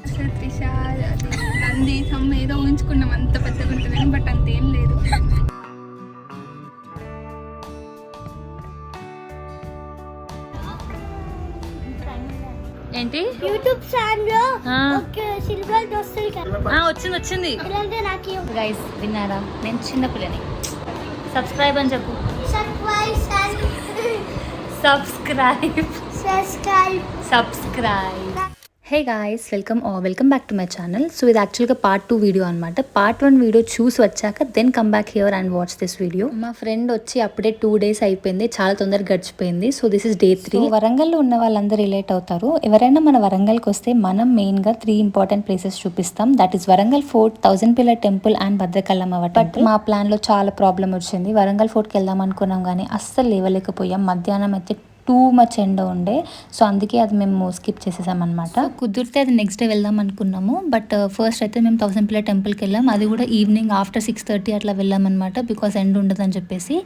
అసలు త్రిష అది నంది సమ్ ఏదో ఊహించుకున్నాం అంత పెద్దగా ఉంటుందని, బట్ అంతేం లేదు. ఏంటి యూట్యూబ్ ఛానల్ ఓకే సిల్వర్ వస్తుంది కదా, వచ్చింది ఇలాంటి నాకు గైస్. విన్నారా, నేను చిన్న పిల్లని. సబ్స్క్రైబ్ అని చెప్పు. Subscribe. Hey guys, welcome back to my channel. So ఇది యాక్చువల్గా పార్ట్ 2 వీడియో అనమాట. పార్ట్ 1 వీడియో చూసి వచ్చాక then come back here and watch this video. మా ఫ్రెండ్ వచ్చి అప్పుడే 2 days అయిపోయింది, చాలా తొందరగా గడిచిపోయింది. So this is day 3. వరంగల్లో ఉన్న వాళ్ళందరూ రిలేట్ అవుతారు. ఎవరైనా మన వరంగల్కి వస్తే మనం మెయిన్గా 3 ఇంపార్టెంట్ ప్లేసెస్ చూపిస్తాం. That is Warangal fort, 1000 pillar temple and Bhadrakalamma temple. మా ప్లాన్లో చాలా ప్రాబ్లం వచ్చింది. వరంగల్ ఫోర్ట్కి వెళ్దాం అనుకున్నాం కానీ అస్సలు లేవలేకపోయాం. మధ్యాహ్నం అయితే టూ మచ్ ఎండ ఉండే, సో అందుకే అది మేము స్కిప్ చేసేసాం అనమాట. కుదిరితే అది నెక్స్ట్ డే వెళ్దాం అనుకున్నాము, బట్ ఫస్ట్ అయితే మేము 1000 పిల్లర్ టెంపుల్కి వెళ్ళాం. అది కూడా ఈవినింగ్ ఆఫ్టర్ 6:30 అట్లా వెళ్ళాం అనమాట, బికాస్ ఎండ ఉండదని చెప్పేసి.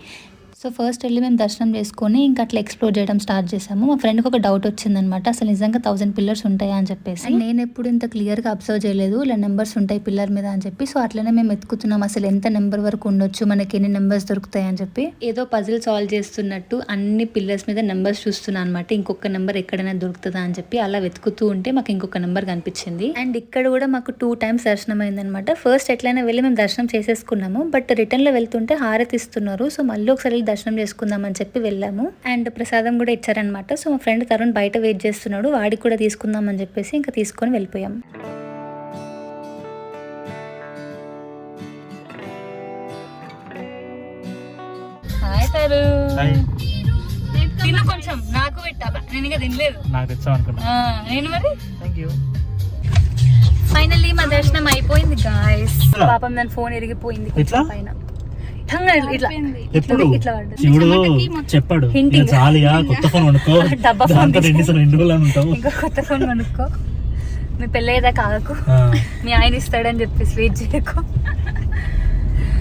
సో ఫస్ట్ వెళ్ళి మేము దర్శనం చేసుకొని ఇంకా అట్లా ఎక్స్ప్లోర్ చేయడం స్టార్ట్ చేసాము. మా ఫ్రెండ్కి ఒక డౌట్ వచ్చిందనమాట, అసలు నిజంగా 1000 పిల్లర్స్ ఉంటాయా అని చెప్పేసి. నేను ఎప్పుడు ఇంత క్లియర్గా అబ్జర్వ్ చేయలేదు, ఇలా నెంబర్స్ ఉంటాయి పిల్లర్ మీద అని చెప్పి. సో అట్లనే మేము ఎత్తుకుతున్నాం అసలు ఎంత నెంబర్ వరకు ఉండొచ్చు, మనకి ఎన్ని నెంబర్స్ దొరుకుతాయి అని చెప్పి. ఏదో పజిల్ సాల్వ్ చేస్తున్నట్టు అన్ని పిల్లర్స్ మీద నెంబర్స్ చూస్తున్నాను అనమాట, ఇంకొక నెంబర్ ఎక్కడైనా దొరుకుతుందా అని చెప్పి. అలా వెతుకుతూ ఉంటే మాకు ఇంకొక నెంబర్ కనిపించింది. అండ్ ఇక్కడ కూడా మాకు 2 times దర్శనం అయిందనమాట. ఫస్ట్ ఎట్లయినా వెళ్ళి మేము దర్శనం చేసేసుకున్నాము, బట్ రిటర్న్ లో వెళ్తుంటే హారతి ఇస్తున్నారు. సో మళ్ళీ ఒకసారి దర్శనం చేసుకుందామని చెప్పి వెళ్ళాము. అండ్ ప్రసాదం కూడా ఇచ్చారనమాట. సో మా ఫ్రెండ్ తరుణ్ బయట వెయిట్ చేస్తున్నాడు, వాడికి కూడా తీసుకుందామని చెప్పేసి ఇంకా తీసుకొని వెళ్ళిపోయాం. హాయ్ తరుణ్, తిను కొంచెం, నాకు పెట్టాలా, నేను ఇంకా తినలేదు. నేను మరి ఫైనల్లీ మా దర్శనం అయిపోయింది గాయస్. పాపం దాని ఫోన్ ఎరిగిపోయింది పైన. ఎప్పుడు శివుడు చెప్పాడు కొత్త ఫోన్ కొనుక్కో, ఇంకా కొత్త ఫోన్ కొనుక్కో, మీ పెళ్ళేదా కాదకు, మీ ఆయన ఇస్తాడని చెప్పేసి వెయిట్ చేయకు.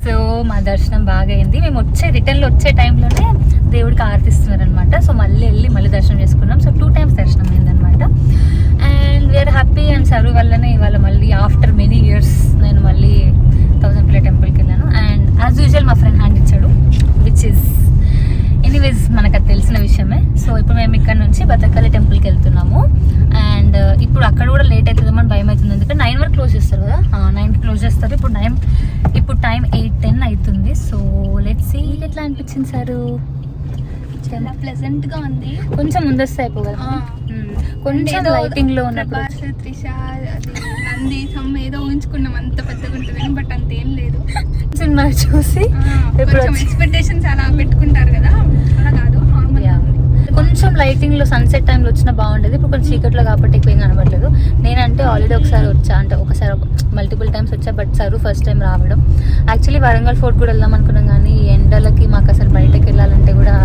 సో మా దర్శనం బాగా అయింది. మేము రిటర్న్ లో వచ్చే టైంలోనే దేవుడికి ఆరతిస్తున్నారు అనమాట. సో మళ్ళీ దర్శనం చేసుకున్నాం. సో 2 times దర్శనం అయింది అనమాట. And we are happy. అండ్ సర్వ్ వల్లనే ఇవాళ మళ్ళీ ఆఫ్టర్ మెనీ ఇయర్స్ నేను మళ్ళీ 1000 పిల్లర్ టెంపుల్కి వెళ్ళాను. అండ్ యాజ్ యూజువల్ మా ఫ్రెండ్ హ్యాండ్ ఇచ్చాడు, విచ్ ఇస్ ఎనీవేస్ మనకు అది తెలిసిన విషయమే. సో ఇప్పుడు మేము ఇక్కడ నుంచి భద్రకాళి టెంపుల్కి వెళ్తున్నాము. అండ్ ఇప్పుడు అక్కడ కూడా లేట్ అవుతుందేమో అని భయం అవుతుంది, ఎందుకంటే 9 వరకు క్లోజ్ చేస్తారు కదా, 9కి క్లోజ్ చేస్తారు. ఇప్పుడు టైం 8:10 అవుతుంది. సో లెట్స్ సీ ఎట్లా అనిపించింది సార్. చాలా ప్లెజెంట్ గా ఉంది. కొంచెం ముందొస్తే అయిపోగలరా, కొంచెం లైటింగ్ లో ఉన్న త్రిష అది నంది సమ్ ఏదో ఊహించుకున్నాం అంత పెద్దగా ఉంటుందని, బట్ అంతేం లేదు. సినిమా చూసి ఎక్స్పెక్టేషన్స్ అలా పెట్టుకుంటారు కదా, అలా కాదు, నార్మల్. కొంచెం లైటింగ్ లో సన్సెట్ టైంలో వచ్చినా బాగుండేది. ఇప్పుడు కొంచెం చీకట్లో కాబట్టి ఎక్కువ ఏం కనబడలేదు. నేనంటే ఆల్రెడీ ఒకసారి వచ్చా, అంటే ఒకసారి మల్టిపుల్ టైమ్స్ వచ్చా, బట్ సరు ఫస్ట్ టైం రావడం. యాక్చువల్లీ వరంగల్ ఫోర్ట్ కూడా వెళ్దాం అనుకున్నాం, కానీ ఎండలకి మాకు అసలు బయటకు వెళ్ళాలంటే కూడా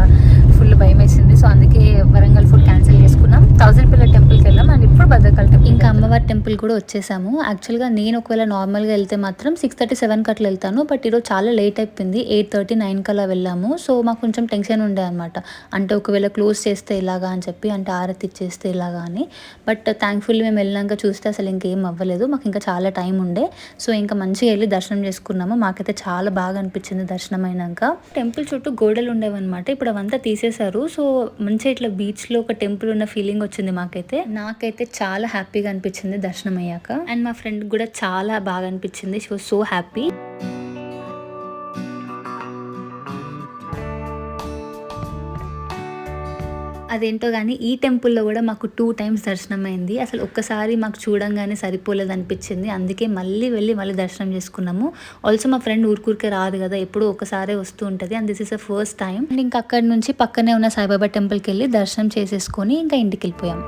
ఫుల్ భయం వేసింది. సో అందుకే వరంగల్ ఫోర్ట్ క్యాన్సిల్ చేసుకున్నాం. 1000 పిల్లర్ టెంపుల్కి వెళ్ళాం. అండ్ ఇప్పుడు భద్రకాళి టెంపుల్, ఇంకా అమ్మవారి టెంపుల్ కూడా వచ్చేసాము. యాక్చువల్గా నేను ఒకవేళ నార్మల్గా వెళ్తే మాత్రం 6:30-7 అట్లా వెళ్తాను, బట్ ఈరోజు చాలా లేట్ అయిపోయింది. 8:30-9 కల్లా వెళ్ళాము. సో మాకు కొంచెం టెన్షన్ ఉండే అనమాట, అంటే ఒకవేళ క్లోజ్ చేస్తే ఇలాగా అని చెప్పి, అంటే ఆరతి ఇచ్చేస్తే ఇలాగా అని. బట్ థ్యాంక్ఫుల్లీ మేము వెళ్ళాక చూస్తే అసలు ఇంకేం అవ్వలేదు, మాకు ఇంకా చాలా టైం ఉండే. సో ఇంకా మంచిగా వెళ్ళి దర్శనం చేసుకున్నాము. మాకైతే చాలా బాగా అనిపించింది దర్శనం అయినాక. టెంపుల్ చుట్టూ గోడలు ఉండేవన్నమాట, ఇప్పుడు అవంతా తీసేశారు. సో మంచిగా ఇట్లా బీచ్లో ఒక టెంపుల్ ఉన్న ఫీలింగ్ వచ్చింది మాకైతే. నాకైతే చాలా హ్యాపీగా అనిపించింది దర్శనం అయ్యాక. అండ్ మా ఫ్రెండ్ కూడా చాలా బాగా అనిపించింది. She was so happy. అదేంటో కానీ ఈ టెంపుల్లో కూడా మాకు 2 times దర్శనం అయింది. అసలు ఒక్కసారి మాకు చూడంగానే సరిపోలేదు అనిపించింది, అందుకే మళ్ళీ దర్శనం చేసుకున్నాము. ఆల్సో మా ఫ్రెండ్ ఊరికే రాదు కదా, ఎప్పుడూ ఒకసారే వస్తూ ఉంటుంది. And this is the first time. ఇంకా అక్కడి నుంచి పక్కనే ఉన్న సాయిబాబా టెంపుల్కి వెళ్ళి దర్శనం చేసేసుకొని ఇంకా ఇంటికి వెళ్ళిపోయాం.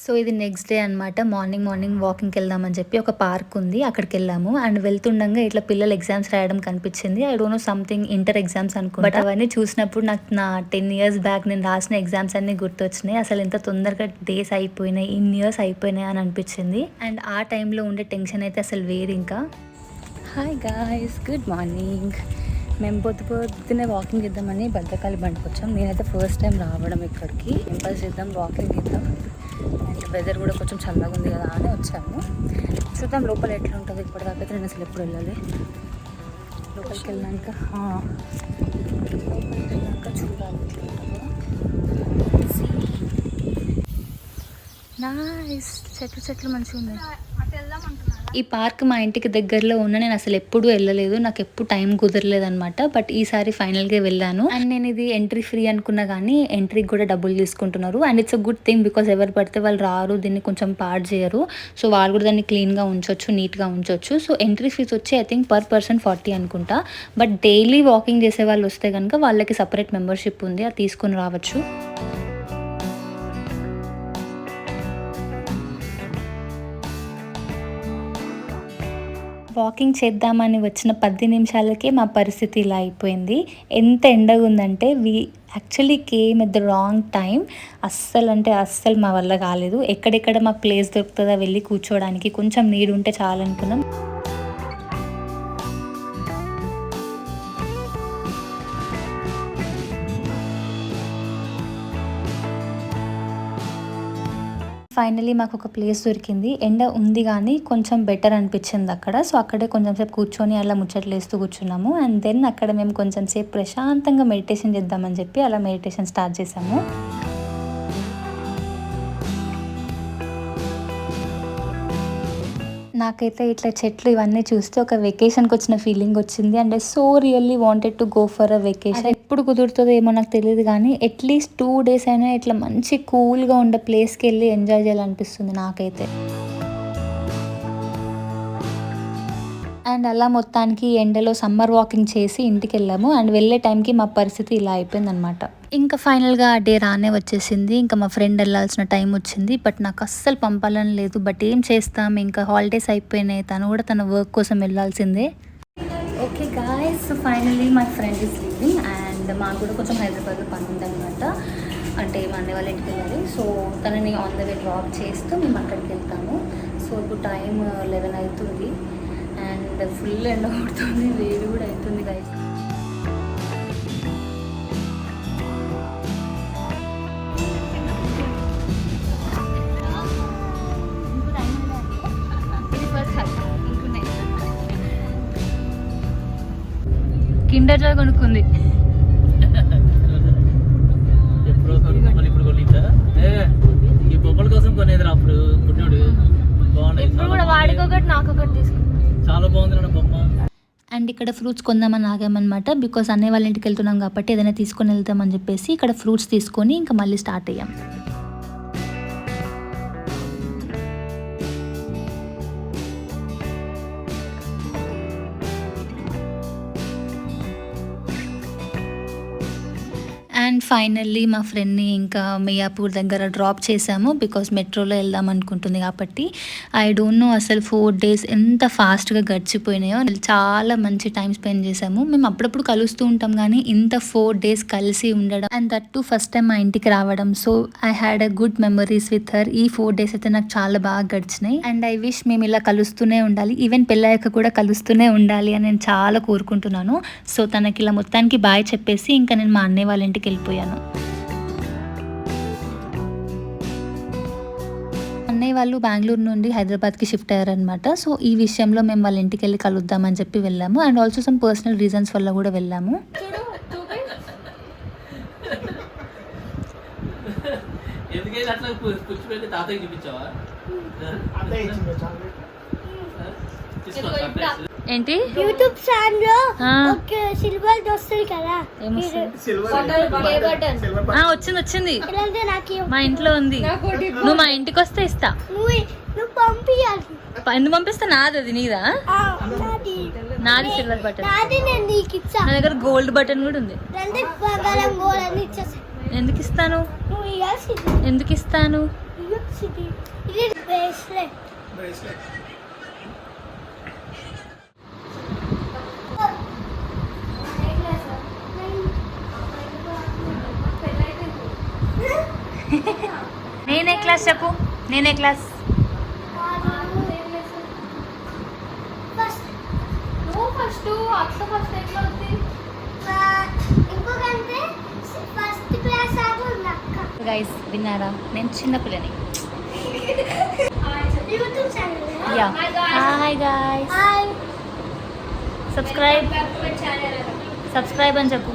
సో ఇది నెక్స్ట్ డే అనమాట. మార్నింగ్ వాకింగ్కి వెళ్దామని చెప్పి ఒక పార్క్ ఉంది, అక్కడికి వెళ్ళాము. అండ్ వెళ్తుండగా ఇట్లా పిల్లలు ఎగ్జామ్స్ రాయడం కనిపించింది. I don't know something inter exams అనుకుంటా. బట్ అవన్నీ చూసినప్పుడు నాకు నా 10 years బ్యాక్ నేను రాసిన ఎగ్జామ్స్ అన్ని గుర్తొచ్చినాయి. అసలు ఎంత తొందరగా డేస్ అయిపోయినాయి, ఇన్ని ఇయర్స్ అయిపోయినాయి అని అనిపించింది. అండ్ ఆ టైంలో ఉండే టెన్షన్ అయితే అసలు వేరు. ఇంకా హాయ్ గాయ్స్, గుడ్ మార్నింగ్. మేము పొద్దున్నే వాకింగ్ చేద్దామని భద్రకాళి బండికి వచ్చాం. నేనైతే ఫస్ట్ టైం రావడం ఇక్కడికి. ఇంపల్స్ చేద్దాం, వాకింగ్ చేద్దాం, అండ్ వెదర్ కూడా కొంచెం చల్లగా ఉంది కదా అని వచ్చాము. చూద్దాం లోపల ఎట్లా ఉంటుంది. ఇప్పటిదాకా అయితే నేను అసలు ఎప్పుడు వెళ్ళాలి. లోపలికి వెళ్ళాక చూడాలి. నైస్, చెట్లు మంచిగా ఉన్నాయి. ఈ పార్క్ మా ఇంటికి దగ్గరలో ఉన్న, నేను అసలు ఎప్పుడు వెళ్ళలేదు, నాకు ఎప్పుడు టైం కుదరలేదు అనమాట. బట్ ఈసారి ఫైనల్గా వెళ్ళాను. అండ్ నేను ఇది ఎంట్రీ ఫ్రీ అనుకున్నా కానీ ఎంట్రీకి కూడా డబ్బులు తీసుకుంటున్నారు. And it's a good thing, because ఎవరు పడితే వాళ్ళు రారు, దీన్ని కొంచెం పాడు చేయరు. సో వాళ్ళు కూడా దాన్ని క్లీన్గా ఉంచవచ్చు, నీట్గా ఉంచవచ్చు. సో ఎంట్రీ ఫీజు వచ్చి ఐ థింక్ పర్ పర్సన్ 40 అనుకుంటా. బట్ డైలీ వాకింగ్ చేసే వాళ్ళు వస్తే కనుక వాళ్ళకి సపరేట్ మెంబర్షిప్ ఉంది, అది తీసుకొని రావచ్చు. వాకింగ్ చేద్దామని వచ్చిన 10 నిమిషాలకే మా పరిస్థితి ఇలా అయిపోయింది. ఎంత ఎండగా ఉందంటే actually came at the wrong time. అస్సలు మా వల్ల కాలేదు. ఎక్కడెక్కడ మాకు ప్లేస్ దొరుకుతుందా వెళ్ళి కూర్చోవడానికి, కొంచెం నీడు ఉంటే చాలనుకున్నాం. ఫైనలీ మాకు ఒక ప్లేస్ దొరికింది. ఎండ ఉంది కానీ కొంచెం బెటర్ అనిపించింది అక్కడ. సో అక్కడే కొంచెం సేపు కూర్చొని అలా ముచ్చట్లు వేస్తూ కూర్చున్నాము. అండ్ దెన్ అక్కడ మేము కొంచెం సేపు ప్రశాంతంగా మెడిటేషన్ చేద్దామని చెప్పి అలా మెడిటేషన్ స్టార్ట్ చేసాము. నాకైతే ఇట్లా చెట్లు ఇవన్నీ చూస్తే ఒక వెకేషన్కి వచ్చిన ఫీలింగ్ వచ్చింది. And I so really wanted to go for a vacation. ఎప్పుడు కుదురుతుందో ఏమో నాకు తెలియదు కానీ అట్లీస్ట్ 2 days అయినా ఇట్లా మంచి కూల్గా ఉండే ప్లేస్కి వెళ్ళి ఎంజాయ్ చేయాలనిపిస్తుంది నాకైతే. అండ్ అలా మొత్తానికి ఎండలో సమ్మర్ వాకింగ్ చేసి ఇంటికి వెళ్ళాము. అండ్ వెళ్ళే టైంకి మా పరిస్థితి ఇలా అయిపోయింది అనమాట. ఇంకా ఫైనల్గా ఆ డే రానే వచ్చేసింది. ఇంకా మా ఫ్రెండ్ వెళ్ళాల్సిన టైం వచ్చింది. బట్ నాకు అస్సలు పంపాలని లేదు. బట్ ఏం చేస్తాం, ఇంకా హాలిడేస్ అయిపోయినాయి, తను కూడా తన వర్క్ కోసం వెళ్ళాల్సిందే. Okay guys, so finally my friend is leaving. And మాకు కూడా కొంచెం హైదరాబాద్లో పని ఉందన్నమాట. అంటే మా అన్నయ్య వాళ్ళ ఇంటికి వెళ్ళాలి. సో తనని ఆన్ ద వే డ్రాప్ చేస్తూ మేము అక్కడికి వెళ్తాము. సో ఇప్పుడు టైం 11 అవుతుంది. అండ్ ఫుల్ ఎండ కొడుతుంది, వేడి కూడా అవుతుంది గైస్. Kinder Joy కొనుక్కుంది. ఈ బొమ్మల కోసం కొనేది అప్పుడు పుట్టినోడు. బాగున్నాయి, ఇప్పుడు కూడా వాడికి ఒకటి నాకు ఒకటి తీసుకున్నాను. చాలా బాగుంది బొమ్మ. అండ్ ఇక్కడ ఫ్రూట్స్ కొందామని ఆగామన్నమాట. బికాస్ అన్నయ్య వాళ్ళ ఇంటికి వెళ్తున్నాం కాబట్టి ఏదైనా తీసుకొని వెళ్తామని చెప్పేసి ఇక్కడ ఫ్రూట్స్ తీసుకొని ఇంకా మళ్ళీ స్టార్ట్ అయ్యాం. అండ్ ఫైనల్లీ మా ఫ్రెండ్ని ఇంకా మియాపూర్ దగ్గర డ్రాప్ చేసాము. బికాస్ మెట్రోలో వెళ్దాం అనుకుంటుంది కాబట్టి. ఐ డోంట్ నో అసలు 4 days ఎంత ఫాస్ట్గా గడిచిపోయినాయో. చాలా మంచి టైం స్పెండ్ చేసాము. మేము అప్పుడప్పుడు కలుస్తూ ఉంటాం కానీ ఇంత 4 days కలిసి ఉండడం, and that to first time మా ఇంటికి రావడం. So I had a good memories with her. ఈ 4 days అయితే నాకు చాలా బాగా గడిచినాయి. అండ్ ఐ విష్ మేము ఇలా కలుస్తూనే ఉండాలి, ఈవెన్ పెళ్ళాక కూడా కలుస్తూనే ఉండాలి అని నేను చాలా కోరుకుంటున్నాను. సో తనకి ఇలా మొత్తానికి బాయ్ చెప్పేసి ఇంకా నేను మా అన్నయ్య వాళ్ళ ఇంటికి వెళ్ళిపోయాను. అన్నయ్య వాళ్ళు బెంగళూరు నుండి హైదరాబాద్కి షిఫ్ట్ అయ్యారనమాట. సో ఈ విషయంలో మేము వాళ్ళ ఇంటికి వెళ్ళి కలుద్దామని చెప్పి వెళ్ళాము. And also some personal reasons వల్ల కూడా వెళ్ళాము. ఏంటి యూట్యూబ్ ఛానల్ లో ఒక సిల్వర్ వస్తుంది కదా, వచ్చింది ఇలాంటి నాకు మా ఇంట్లో ఉంది. నువ్వు మా ఇంటికి వస్తే ఇస్తా. నువ్వు పంపించాలి. ఎందుకు పంపిస్తా? నాది అది, నీదా? నాది సిల్వర్ బటన్. నాది నేను నీకు ఇచ్చా. నా దగ్గర గోల్డ్ బటన్ కూడా ఉంది. గోల్డ్ అని ఇచ్చేసి. ఎందుకు ఇస్తాను? నువ్వు ఇవ్వాల్సి. ఎందుకు ఇస్తాను? ఇది బ్రేస్లెట్. నేనే క్లాస్ చెప్పు, నేనే క్లాస్. ఫస్ట్ అక్క ఫస్ట్ ఎట్లా ఉంది ఇంకొకంటే ఫస్ట్ క్లాస్ ఆగు అక్క గైస్ విన్నారా నేను చిన్నపిల్లని యూట్యూబ్ ఛానల్ యా హాయ్ గైస్ హాయ్ సబ్స్క్రైబ్ అని చెప్పు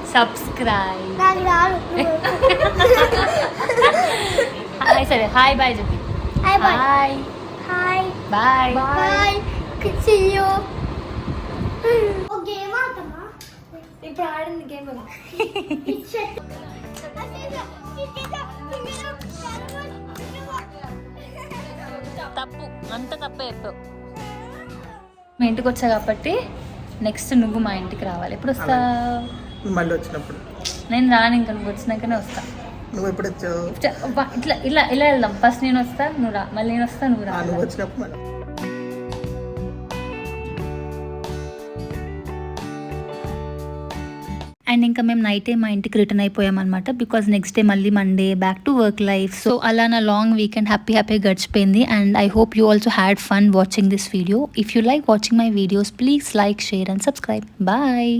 సబ్స్క్రైబ్ నాకు రాదు హాయ్ సరే హాయ్ బాయ్ చెప్పి hi bye hi hi bye bye see you ఓ గేమ్ ఆడతామా ఇప్పుడు ఆడింది గేమ్ తప్పు అంత తప్పే చెప్పావు మా ఇంటికి వచ్చా కాబట్టి నెక్స్ట్ నువ్వు మా ఇంటికి రావాలి ఎప్పుడు వస్తా మళ్ళీ వచ్చినప్పుడు నేను రాను ఇంకా నువ్వు వచ్చినాకనే వస్తా నువ్వు ఎప్పుడు వచ్చావు ఇట్లా ఇలా ఇలా వెళ్దాం ఫస్ట్ నేను వస్తా నువ్వు రా మళ్ళీ నేను వస్తా నువ్వు రా నువ్వు వచ్చినప్పుడు మళ్ళీ అండ్ ఇంకా మేము నైటే మా ఇంటికి రిటర్న్ అయిపోయామన్నమాట బికాజ్ నెక్స్ట్ డే మళ్ళీ Monday back to work life so అలా నా లాంగ్ వీకెండ్ హ్యాపీగా గడిచిపోయింది and I hope you also had fun watching this video if you like watching my videos please like share and subscribe bye